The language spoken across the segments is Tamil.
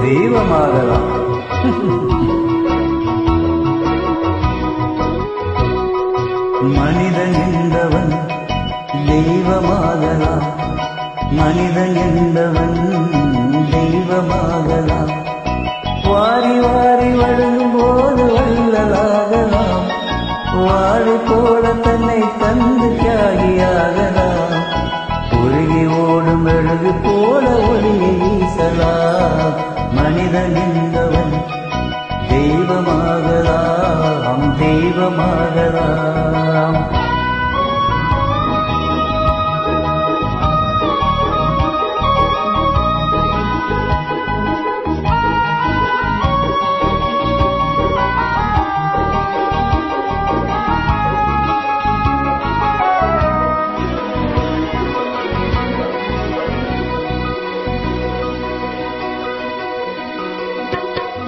தெய்வமாகலாம். மனிதன் என்பவன் தெய்வமாகலாம். மனிதன் என்பவன் தெய்வமாகலாம். வாரி வாரி வழங்கும் போது வள்ளலாகலாம். வாழை போல தன்னை தந்து தியாகியாகலாம். உருகி ஓடும் மெழுகு போல ஒளியை வீசலாம். மனிதன் என்பவன் தெய்வமாகலாம். தெய்வமாகலாம்.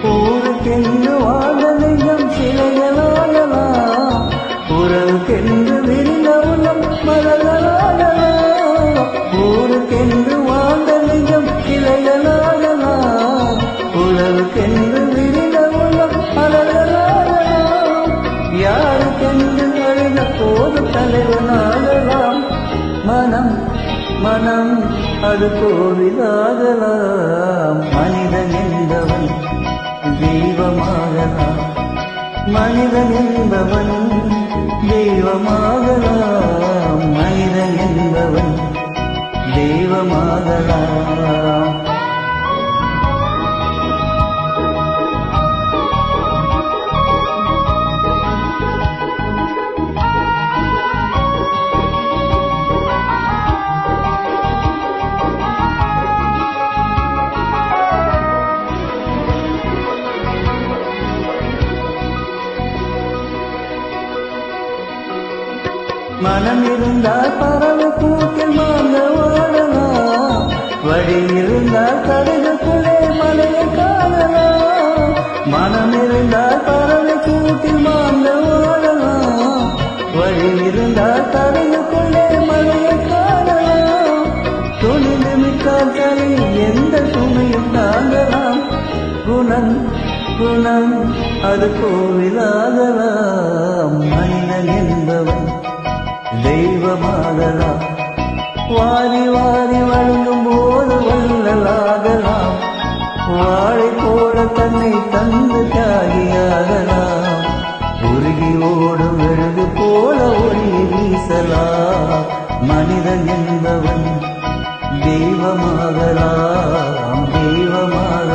ஊருக்கென்று வாழ்ந்தெல்லாம் சிலைகளாகலாம். உறவுக்கென்று விரிந்த உள்ளம் மலர்களாகலாம். ஊருக்கென்று வாழ்ந்தெல்லாம் சிலைகளாகலாம். உறவுக்கென்று விரிந்த உள்ளம் மலர்களாகலாம். யாருக்கென்று அழுத போது தலைவனாகலாம். மனம் மனம் அது கோவிலாகலாம். மனிதன் என்பவன் தெய்வமாகலாம். மனிதன் என்பவன் தெய்வமாகலாம். மனிதன் என்பவன் தெய்வமாகலாம். மனம் இருந்தால் பறவை கூட்டில் மாங்க வாழலாம். வழி இருந்தால் கருதுக்குள்ளே மலையை காணலாம். மனம் இருந்தால் பறவை கூட்டில் மாங்க வாழலாம். வழி இருந்தால் கருதுக்குள்ளே மலையை காணலாம். துணிந்து மிக்கால் தலை எந்த துணையும் தாங்கலாம். குணம் குணம் அது கோவிலாகலாம். மனிதன் என்பவன் தெய்வமாகலாம். வாரி வாரி வழங்கும் போது வள்ளலாகலாம். வாழை போல தன்னை தந்து தியாகியாகலாம். உருகி ஓடும் மெழுகு போல ஒளி வீசலாம். மனிதன் என்பவன் தெய்வமாகலாம். தெய்வமாக